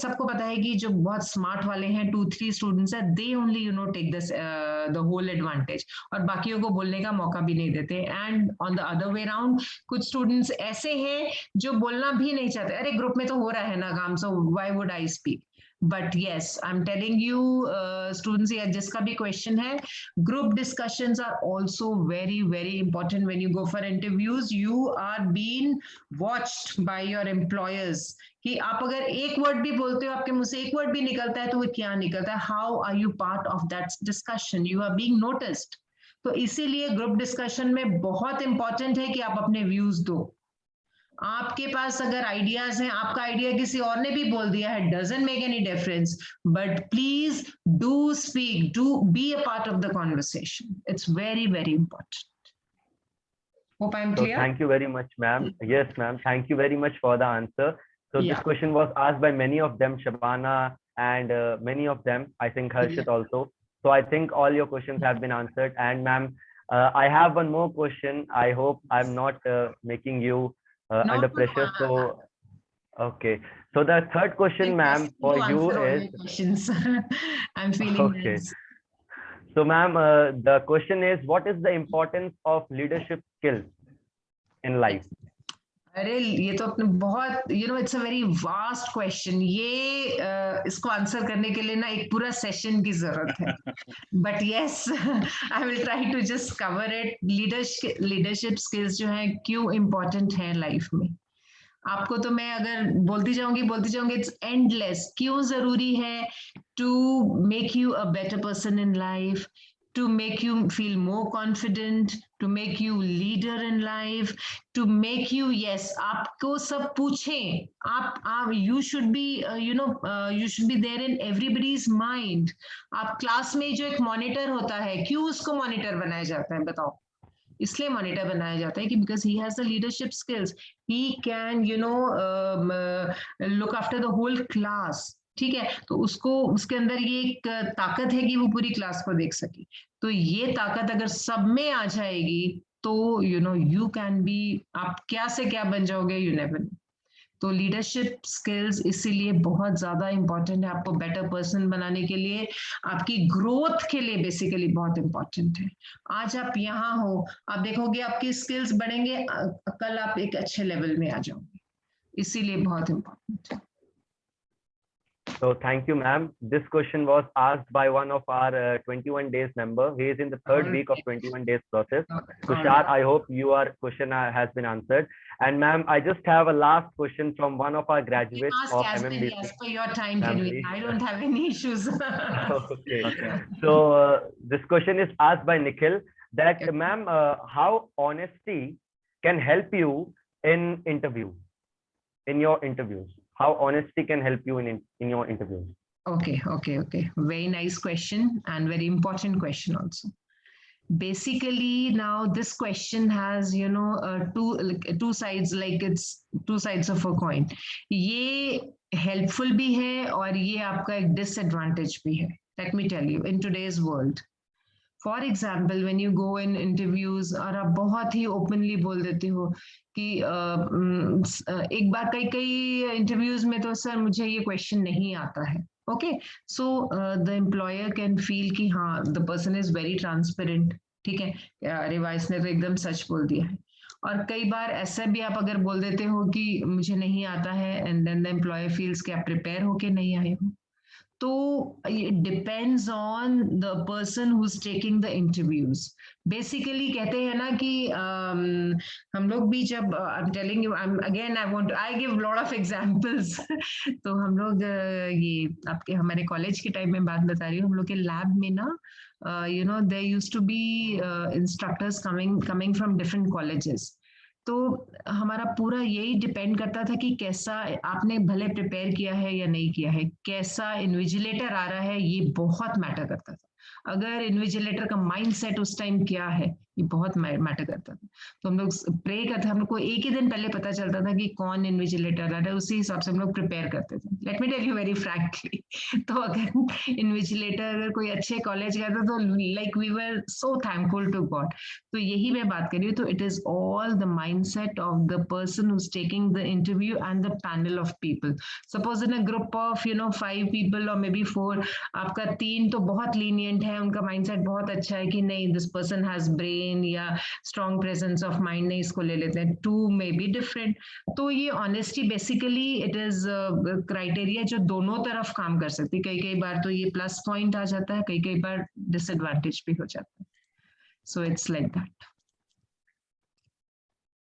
सबको पता है कि जो बहुत smart वाले हैं 2-3 students हैं, they only take this the whole advantage, और बाकियों को बोलने का मौका भी नहीं देते. And on the other way around, कुछ students ऐसे हैं जो बोलना भी नहीं चाहते. अरे ग्रुप में तो हो रहा है ना काम, so why would I speak? But yes, I'm telling you, students, या जिसका भी question है, group discussions are also very very important when you go for interviews. You are being watched by your employers. कि आप अगर एक word भी बोलते हो, आपके मुंह से एक वर्ड भी निकलता है, तो वो क्या निकलता है? How are you part of that discussion? You are being noticed. तो इसीलिए ग्रुप डिस्कशन में बहुत इंपॉर्टेंट है कि आप अपने व्यूज दो. आपके पास अगर आइडियाज हैं, आपका आइडिया किसी और ने भी बोल दिया है, doesn't make any difference, but please do speak, do be a part of the conversation. It's very very important. Hope I'm clear. So thank you very much, ma'am. Yes, ma'am. Thank you very much for the answer. So this question was asked by many of them, Shabana, and many of them, I think Harshit also. So I think all your questions have been answered. And ma'am, I have one more question. I hope I'm not making you under pressure. So okay, so the third question, ma'am, for you is I'm feeling okay. So ma'am, the question is, what is the importance of leadership skills in life? अरे ये तो अपने बहुत it's a very vast question. ये इसको answer करने के लिए ना एक पूरा सेशन की जरूरत है. But yes, I will try to just cover it. Leadership skills जो है क्यों इम्पोर्टेंट है लाइफ में. आपको तो मैं अगर बोलती जाऊंगी, इट्स एंडलेस. क्यों जरूरी है? To make you a better person in life, to make you feel more confident, to make you leader in life, to make you, yes, आपको सब पूछें, आप you should be you should be there in everybody's mind. आप class में जो एक monitor होता है, क्यों उसको मॉनिटर बनाया जाता है बताओ? इसलिए मॉनिटर बनाया जाता है कि because he has the leadership skills, he can look after the whole class. ठीक है, तो उसको उसके अंदर ये एक ताकत है कि वो पूरी क्लास को देख सके. तो ये ताकत अगर सब में आ जाएगी तो यू कैन बी, आप क्या से क्या बन जाओगे, यू नेवर नो. तो लीडरशिप स्किल्स इसीलिए बहुत ज्यादा इंपॉर्टेंट है आपको बेटर पर्सन बनाने के लिए, आपकी ग्रोथ के लिए बेसिकली बहुत इंपॉर्टेंट है. आज आप यहाँ हो, आप देखोगे आपकी स्किल्स बढ़ेंगे, कल आप एक अच्छे लेवल में आ जाओगे, इसीलिए बहुत इंपॉर्टेंट है. So thank you, ma'am. This question was asked by one of our 21 days member. He is in the third week of 21 days process. Tushar, I hope your question has been answered. And ma'am, I just have a last question from one of our graduates of MMDC. As per your time, I don't have any issues. Okay. So this question is asked by Nikhil that, ma'am, how honesty can help you in your interviews? How honesty can help you in your interviews? Okay. Very nice question and very important question also. Basically, now this question has two sides, like it's two sides of a coin. ये helpful भी है और ये आपका एक disadvantage भी है. Let me tell you, in today's world, for example, when you go in interviews और आप बहुत ही openly बोल देते हो कि एक बार कई इंटरव्यूज में तो सर मुझे ये क्वेश्चन नहीं आता है. Okay, so the employer can feel कि हाँ the person is very transparent. ठीक है, अरे वाइस ने तो एकदम सच बोल दिया है. और कई बार ऐसा भी आप अगर बोल देते हो कि मुझे नहीं आता है and then the employer feels कि आप प्रिपेयर होके नहीं आए हो. तो it depends on the person who's taking the interviews. Basically कहते हैं ना कि हम लोग भी जब I'm telling you, I give lot of examples. तो हम लोग ये आपके हमारे कॉलेज के टाइम में बात बता रही हूँ, हम लोग के लैब में ना there used to be instructors coming from different colleges. तो हमारा पूरा यही डिपेंड करता था कि कैसा आपने भले प्रिपेयर किया है या नहीं किया है, कैसा इन्विजिलेटर आ रहा है, ये बहुत मैटर करता था. अगर इन्विजिलेटर का माइंडसेट उस टाइम क्या है, ये बहुत मैटर करता था. तो हम लोग प्रे करते, हम लोग को एक ही दिन पहले पता चलता था कि कौन इन्विजिलेटर आ रहा है, उसी हिसाब से हम लोग प्रिपेयर करते थे. Let me tell you very frankly, तो अगर इन्विजिलेटर अगर कोई अच्छे कॉलेज गया था तो like we were so thankful to God. तो यही मैं बात कर रही हूँ. तो it is all the mindset of the person who is taking the interview and the panel of people. Suppose in a group of 5 people और may be 4, आपका 3 तो बहुत लीनियंट है, उनका माइंडसेट बहुत अच्छा है कि नहीं दिस पर्सन हैज ब्रेन या स्ट्रॉन्ग प्रेजेंस ऑफ माइंड, नहीं इसको ले लेते हैं. 2 मे बी डिफरेंट. तो ये honesty basically it is criteria जो दोनों तरफ काम कर सकती है. कई बार तो ये प्लस पॉइंट आ जाता है, कई बार डिसएडवांटेज भी हो जाता है. So it's like that.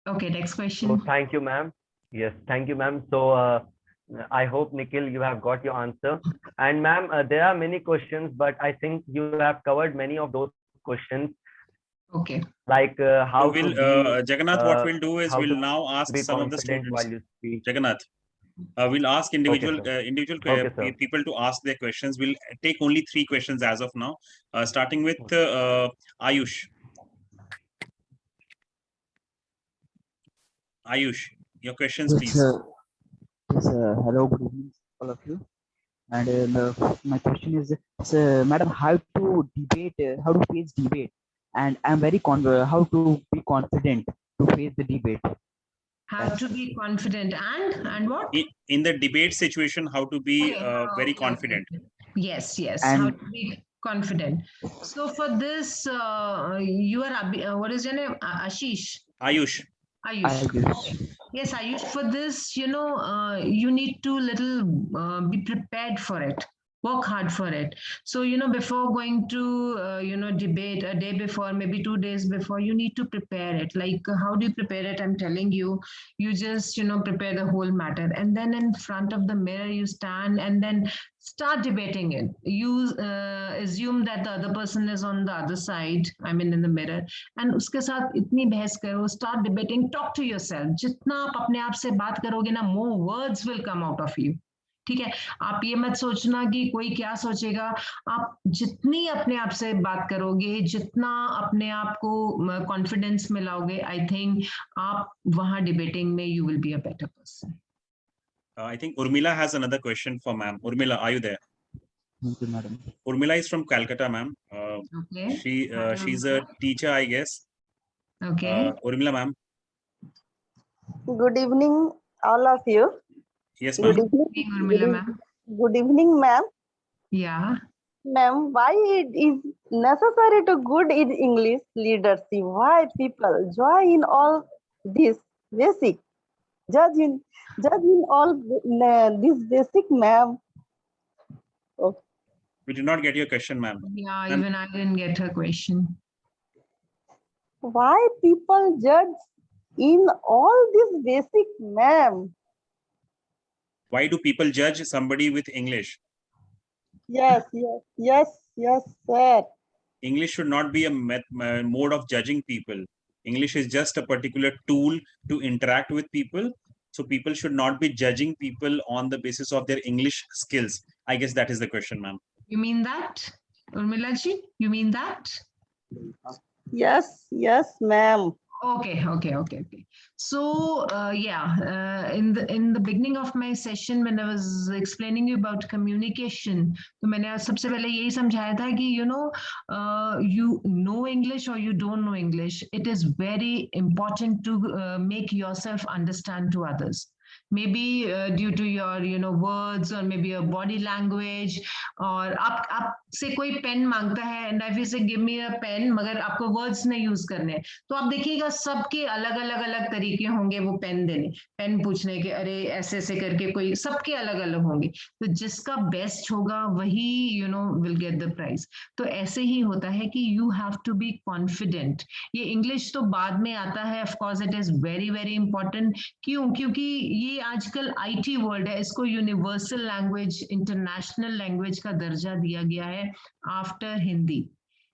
Okay, next question. So thank you, ma'am. Yes, thank you, ma'am. So I hope, Nikhil, you have got your answer. And ma'am, there are many questions, but I think you have covered many of those questions. Okay. Like how will Jagannath, what we'll do is we'll now ask some of the students. While you speak. Jagannath, we'll ask individual Okay, people to ask their questions. We'll take only 3 questions as of now, starting with Ayush. Ayush, your questions, please. Yes, hello, good evening, all of you. And my question is, madam, how to debate, how to face debate, and I'm very how to be confident to face the debate. How to be confident and what? In the debate situation, how to be very confident. Yes. And how to be confident. So for this, you are what is your name? Ashish. Ayush. Yes, Ayush. For this, you need to be prepared for it. work hard for it. So, you know, before going to, debate a day before, maybe 2 days before, you need to prepare it. Like, how do you prepare it? I'm telling you, you just, prepare the whole matter. And then in front of the mirror, you stand and then start debating it. You assume that the other person is on the other side, I mean, in the mirror. And उसके साथ इतनी बहस करो, start debating, talk to yourself. जितना आप अपने आप से बात करोगे ना, more words will come out of you. ठीक है, आप ये मत सोचना कि कोई क्या सोचेगा. आप जितनी अपने आप से बात करोगे, जितना अपने आप को कॉन्फिडेंस मिलाओगे, आई थिंक आप वहां डिबेटिंग में you will be a better person. I think Urmila has another question for ma'am. Urmila, are you there? Thank you, madam. Urmila is from Calcutta, ma'am. Okay. She's a teacher, I guess. Okay. Urmila, ma'am. Good evening, all of you. Yes, Good ma'am. evening, Urmila, ma'am. good evening, ma'am. Yeah. Ma'am, why it is necessary to good in English leadership? Why people join all this basic? Judge in all this basic, ma'am. Oh. We did not get your question, ma'am. Yeah, even I didn't get her question. Why people judge in all this basic, ma'am? Why do people judge somebody with English? Yes, sir. English should not be a mode of judging people. English is just a particular tool to interact with people. So people should not be judging people on the basis of their English skills. I guess that is the question, ma'am. You mean that, Urmila ji? You mean that? Yes, ma'am. Okay. So in the beginning of my session, when I was explaining you about communication, तो मैंने सबसे पहले यही समझाया था कि you know English or you don't know English, it is very important to make yourself understand to others. Maybe due to your words or maybe your body language, और आप से कोई पेन मांगता है and if you say give me a pen, मगर आपको words नहीं use करने, तो आप देखिएगा सबके अलग तरीके होंगे वो पेन देने, पेन पूछने के, अरे ऐसे ऐसे करके कोई, सबके अलग होंगे. तो जिसका बेस्ट होगा वही will get the prize. तो ऐसे ही होता है कि you have to be confident. ये इंग्लिश तो बाद में आता है, of course it is very very important. क्यों? क्योंकि ये आजकल IT वर्ल्ड है, इसको यूनिवर्सल लैंग्वेज, इंटरनेशनल लैंग्वेज का दर्जा दिया गया है आफ्टर हिंदी.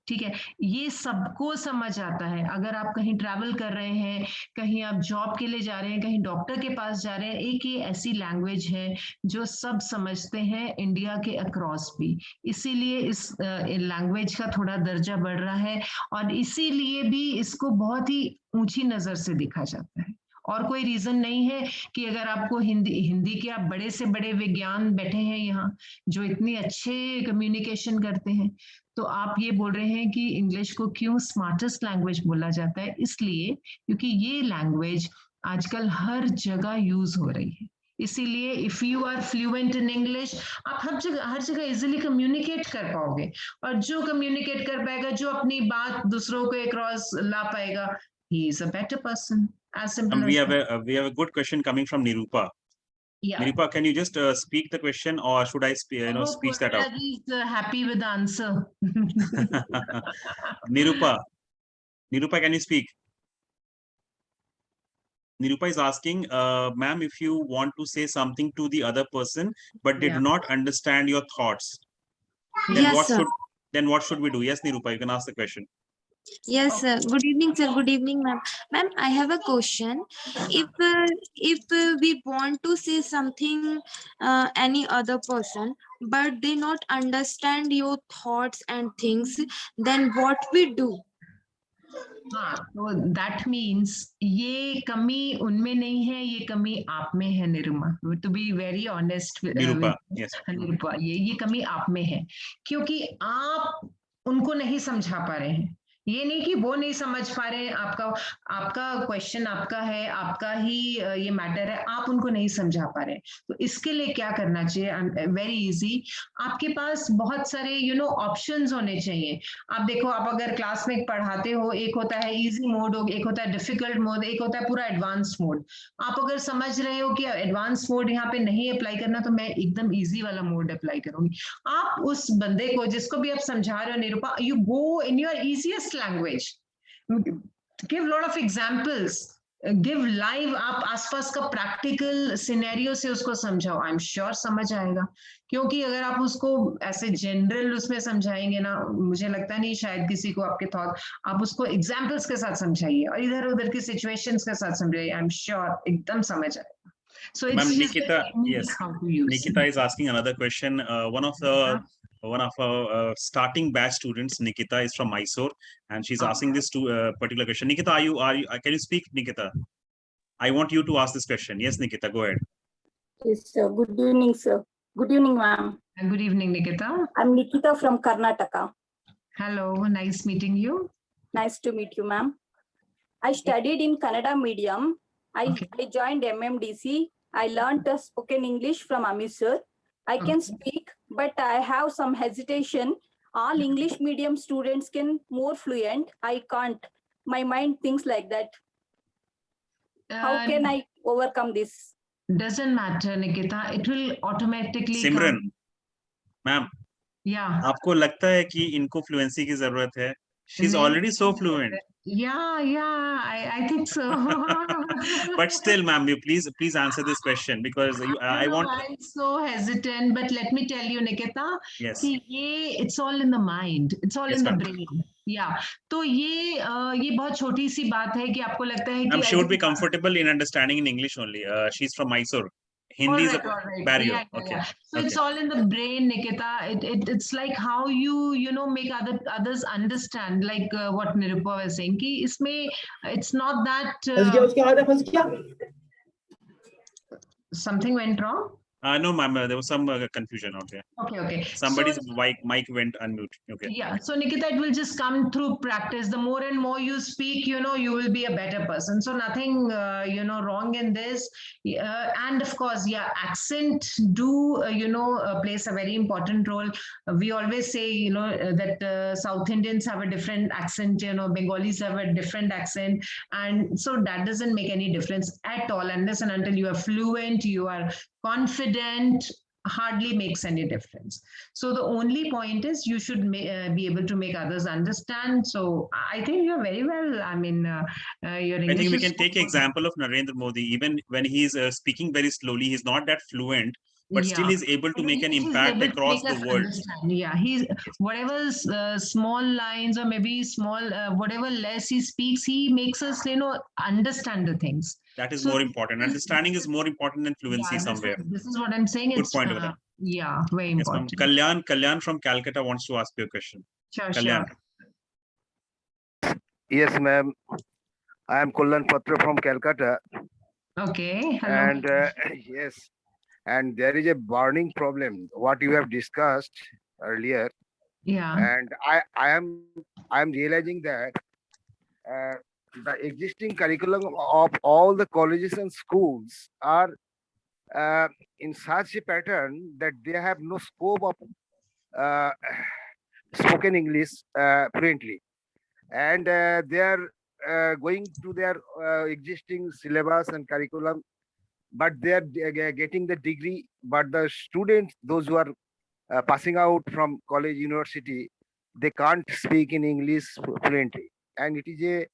ठीक है, ये सबको समझ आता है. अगर आप कहीं ट्रैवल कर रहे हैं, कहीं आप जॉब के लिए जा रहे हैं, कहीं डॉक्टर के पास जा रहे हैं, एक ये ऐसी लैंग्वेज है जो सब समझते हैं इंडिया के अक्रॉस भी. इसीलिए इस लैंग्वेज का थोड़ा दर्जा बढ़ रहा है और इसीलिए भी इसको बहुत ही ऊंची नजर से देखा जाता है. और कोई रीजन नहीं है कि अगर आपको हिंदी के आप बड़े से बड़े विज्ञान बैठे हैं यहाँ जो इतनी अच्छे कम्युनिकेशन करते हैं, तो आप ये बोल रहे हैं कि इंग्लिश को क्यों स्मार्टेस्ट लैंग्वेज बोला जाता है? इसलिए क्योंकि ये लैंग्वेज आजकल हर जगह यूज हो रही है. इसीलिए if you are fluent in English, आप हर जगह इजीली कम्युनिकेट कर पाओगे. और जो कम्युनिकेट कर पाएगा, जो अपनी बात दूसरों को अक्रॉस ला पाएगा, he is a better person. As simple And as we have a good question coming from Nirupa. Yeah. Nirupa, can you just speak the question, or should I speech that out? He's happy with the answer. Nirupa, can you speak? Nirupa is asking, ma'am, if you want to say something to the other person, but they do not understand your thoughts, then what should we do? Yes, Nirupa, you can ask the question. Yes, sir. Good evening, sir. Good evening, ma'am. Ma'am, I have a question. If we want to say something any other person, but they not understand your thoughts and things, then what we do? So that means ये कमी उनमें नहीं है, ये कमी आप में है निरुमा. To be very honest with Nirupa, yes. Nirupa, ये कमी आप में है क्योंकि आप उनको नहीं समझा पा रहे हैं. ये नहीं कि वो नहीं समझ पा रहे हैं, आपका क्वेश्चन आपका है, आपका ही ये मैटर है, आप उनको नहीं समझा पा रहे हैं। तो इसके लिए क्या करना चाहिए? वेरी इजी, आपके पास बहुत सारे ऑप्शंस होने चाहिए। आप देखो, आप अगर क्लास में पढ़ाते हो, एक होता है इजी मोड, एक होता है डिफिकल्ट मोड, एक होता है पूरा एडवांस मोड। आप अगर समझ रहे हो कि एडवांस मोड यहाँ पे नहीं अप्लाई करना, तो मैं एकदम इजी वाला मोड अप्लाई करूंगी। आप उस बंदे को, जिसको भी आप समझा रहे हो, Nirupa, you go in your easiest language, give lot of examples, give live, आप आसपास का प्रैक्टिकल सिनेरियो से उसको समझाओ, आई एम श्योर समझ आएगा। क्योंकि अगर आप उसको ऐसे जनरल उसमें समझाएंगे ना, मुझे लगता नहीं शायद किसी को आपके थॉट, आप उसको एग्जांपल्स के साथ समझाइए और इधर उधर की सिचुएशंस के साथ समझाइए, आई एम श्योर एकदम समझ आएगा। So it's Ma'am, just Nikita, the technique yes, how to use. Nikita is asking another question. One of our starting batch students, Nikita, is from Mysore, and she's asking this particular question. Nikita, can you speak, Nikita? I want you to ask this question. Yes, Nikita, go ahead. Yes, sir. Good evening, sir. Good evening, ma'am. And good evening, Nikita. I'm Nikita from Karnataka. Hello, nice meeting you. Nice to meet you, ma'am. I studied in Kannada medium. I joined MMDC. I learned spoken English from Amit sir. I can speak, but I have some hesitation. All English medium students can more fluent. I can't. My mind thinks like that. How can I overcome this? Doesn't matter, Nikita. It will automatically Simran, come. ma'am. Yeah. आपको लगता है कि इनको fluency की जरूरत है? She's already so fluent. Yeah, I think so. But still, ma'am, you please answer this question, because I want. I'm so hesitant, but let me tell you, Nikita, Yes. कि it's all in the mind, it's all Yes, in the ma'am. brain. Yeah. तो ये बहुत छोटी सी बात है कि आपको लगता है कि She would be comfortable in understanding in English only. She's from Mysore. Hindi is a barrier. Yeah, Okay. yeah. So it's all in the brain, Nikita. It's like how you make others understand, like what Nirupa was saying. कि इसमें it's not that something went wrong. No, ma'am, there was some confusion out there. Okay. Somebody's So, mic went unmute. Okay. Yeah. So Nikita, it will just come through practice. The more and more you speak, you will be a better person. So nothing, wrong in this. And of course, yeah, accent do, plays a very important role. We always say, that South Indians have a different accent, Bengalis have a different accent. And so that doesn't make any difference at all, unless and until you are fluent, you are confident, hardly makes any difference. So the only point is you should be able to make others understand. So I think you're very well. I mean, your English. I think we can take example of Narendra Modi. Even when he's speaking very slowly, he's not that fluent, but still he's able to make an impact across the world. Yeah, he's whatever small lines or maybe small whatever less he speaks, he makes us understand the things. That is more important. Understanding is more important than fluency somewhere. This is what I'm saying. Good point over there. Yeah, very important. Yes, Kalyan from Calcutta wants to ask you a question. Sure, Kalyan. Sure. Yes, ma'am. I am Kullan Patra from Calcutta. Okay. Hello. And yes, and there is a burning problem, what you have discussed earlier. Yeah. And I am realizing that the existing curriculum of all the colleges and schools are in such a pattern that they have no scope of spoken English fluently, and they are going to their existing syllabus and curriculum, but they are getting the degree, but the students, those who are passing out from college, university, they can't speak in English fluently, and it is a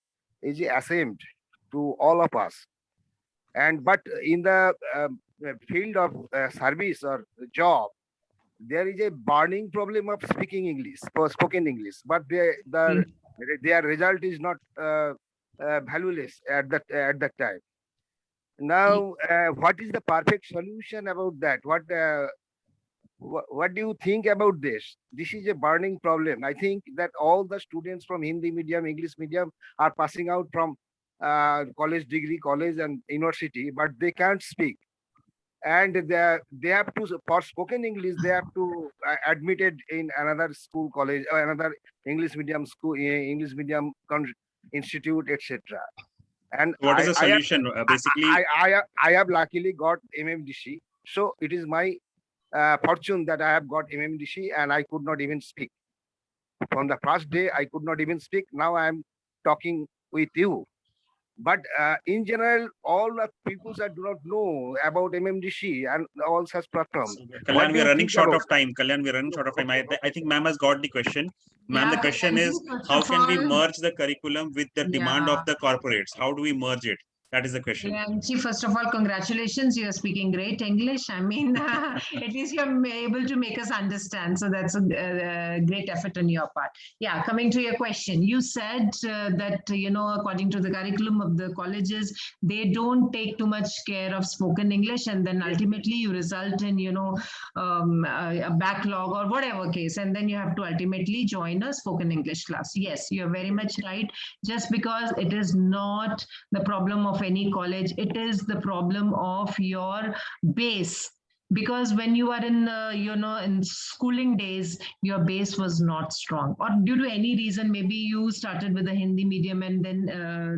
ashamed to all of us. And but in the field of service or job, there is a burning problem of speaking English, for spoken English, but their result is not valueless at that time. Now, what is the perfect solution about that? What do you think about this? This is a burning problem. I think that all the students from Hindi medium, English medium are passing out from college degree, college and university, but they can't speak. and they have to, for spoken English, they have to admitted in another school, college, or another English medium school, English medium institute, etc. And What is the I have, solution? Basically, I have luckily got MMDC, so it is my fortune that I have got MMDC, and I could not even speak. From the first day, I could not even speak. Now I am talking with you. But in general, all the people that do not know about MMDC and all such platforms. Kalyan, we are running short of time. Kalyan, we are running short of time. I think ma'am has got the question. Ma'am, the question is, how can we merge the curriculum with the demand of the corporates? How do we merge it? That is the question. Yanchi, first of all, congratulations. You're speaking great English. I mean, at least you're able to make us understand. So that's a great effort on your part. Yeah, coming to your question. You said that, according to the curriculum of the colleges, they don't take too much care of spoken English. And then ultimately you result in, a backlog or whatever case. And then you have to ultimately join a spoken English class. Yes, you're very much right. Just because it is not the problem of any college, it is the problem of your base. Because when you are in in schooling days, your base was not strong, or due to any reason, maybe you started with a Hindi medium and then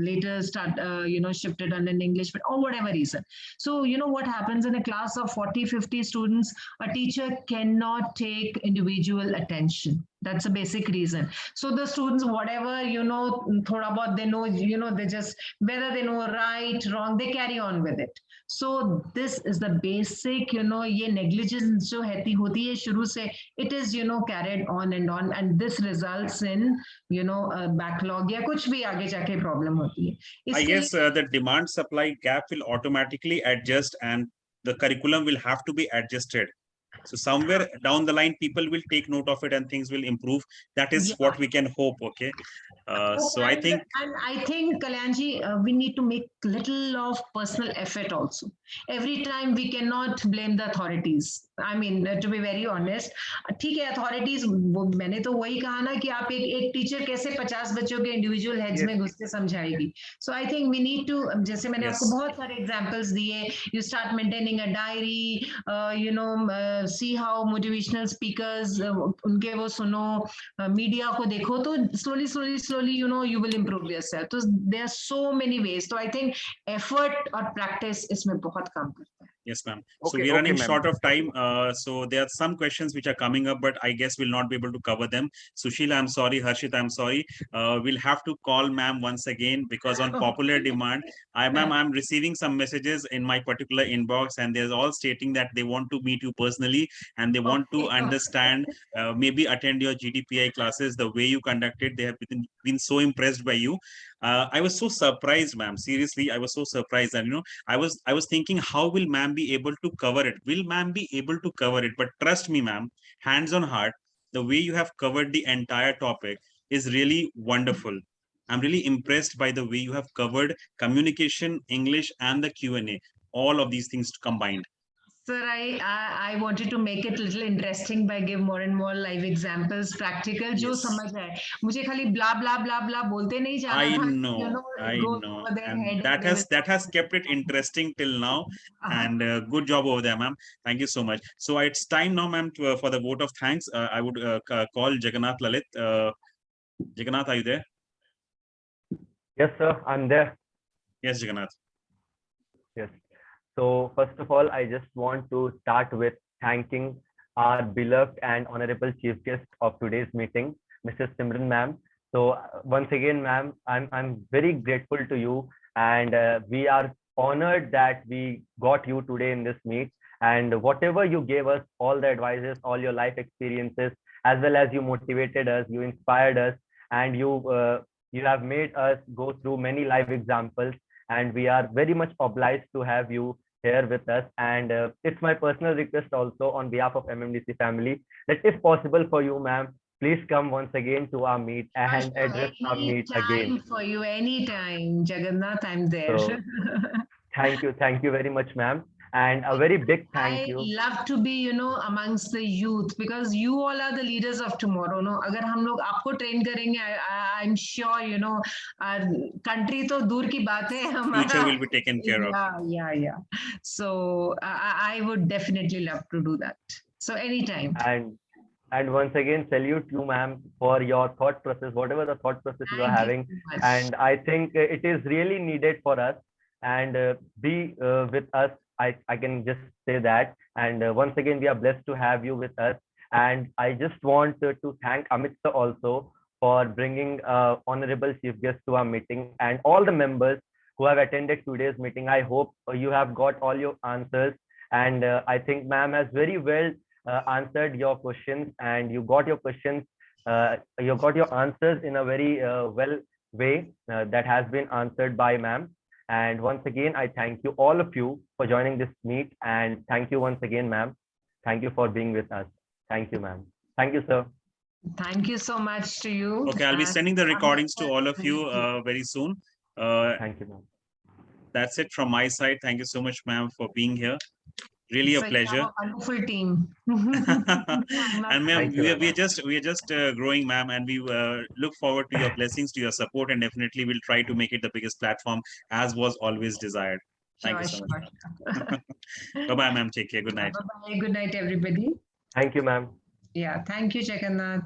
later shifted on an English, or whatever reason. So what happens in a class of 40-50 students, a teacher cannot take individual attention. That's a basic reason. So the students, whatever, thoda bahut they know, they just, whether they know right, wrong, they carry on with it. So this is the basic, ye negligence jo hoti hai shuru se, it is, carried on, and this results in, a backlog ya kuch bhi aage jaake problem hoti hai. I guess the demand supply gap will automatically adjust, and the curriculum will have to be adjusted. So somewhere down the line, people will take note of it and things will improve. That is what we can hope. Okay. So I think, Kalyanji, we need to make little of personal effort also. Every time we cannot blame the authorities. I mean, to be very honest, ठीक है, authorities, मैंने तो वही कहा ना कि आप एक टीचर कैसे 50 बच्चों के individual heads में घुस के समझाएगी. So I think we need to, जैसे मैंने आपको बहुत सारे examples दिए, you start maintaining a diary, see how motivational speakers, उनके वो सुनो, media को देखो, तो slowly, you will improve yourself. So there are so many ways. So I think effort or practice इसमें बहुत काम करता है. Yes, ma'am. So we're running short of time. So there are some questions which are coming up, but I guess we'll not be able to cover them. Sushil, I'm sorry. Harshit, I'm sorry. We'll have to call ma'am once again, because on popular demand, I'm receiving some messages in my particular inbox, and they're all stating that they want to meet you personally and they want to understand, maybe attend your GDPI classes, the way you conducted. They have been so impressed by you. I was so surprised, ma'am. Seriously, I was so surprised. And I was thinking, how will ma'am be able to cover it? Will ma'am be able to cover it? But trust me, ma'am, hands on heart, the way you have covered the entire topic is really wonderful. I'm really impressed by the way you have covered communication, English, and the Q&A, all of these things combined. Sir, I wanted to make it a little interesting by give more and more live examples, practical, जो समझ आए. मुझे खाली blah blah blah blah बोलते नहीं जाना. I know, and that has kept it interesting till now. And good job over there, ma'am. Thank you so much. So it's time now, ma'am, for the vote of thanks. I would call Jagannath Lalit. Jagannath, are you there? Yes, sir, I'm there. Yes, Jagannath. Yes. So first of all, I just want to start with thanking our beloved and honorable chief guest of today's meeting, Mrs. Simran ma'am. So once again, ma'am, I'm very grateful to you, and we are honored that we got you today in this meet. And whatever you gave us, all the advices, all your life experiences, as well as you motivated us, you inspired us, and you have made us go through many live examples. And we are very much obliged to have you here with us. And it's my personal request also on behalf of MMDC family that if possible for you, ma'am, please come once again to our meet and address our meet again. For you, anytime, Jagannath, I'm there. So, thank you very much, ma'am. And a very big thank you. I love to be, amongst the youth, because you all are the leaders of tomorrow. No, अगर हम लोग आपको train करेंगे, I'm sure, our country तो दूर की बात है. Future will be taken care of. Yeah. So I would definitely love to do that. So anytime. And once again, salute you, ma'am, for your thought process, whatever the thought process you are Thank you having. so much. And I think it is really needed for us. And be with us. I can just say that. And once again, we are blessed to have you with us. And I just want to thank Amit sir also for bringing honorable chief guest to our meeting, and all the members who have attended today's meeting. I hope you have got all your answers. And I think ma'am has very well answered your questions, and you got your questions, you got your answers in a very well way that has been answered by ma'am. And once again, I thank you, all of you, for joining this meet. And thank you once again, ma'am. Thank you for being with us. Thank you, ma'am. Thank you, sir. Thank you so much to you. Okay, I'll be sending the recordings to all of you very soon. Thank you, ma'am. That's it from my side. Thank you so much, ma'am, for being here. Really a So you pleasure. have a wonderful team. And ma'am, Thank you, we are just growing, ma'am, and we look forward to your blessings, to your support, and definitely we'll try to make it the biggest platform, as was always desired. Thank you so much. Bye bye, ma'am. Take care. Good night. Bye bye. Good night, everybody. Thank you, ma'am. Yeah. Thank you, Jagannath.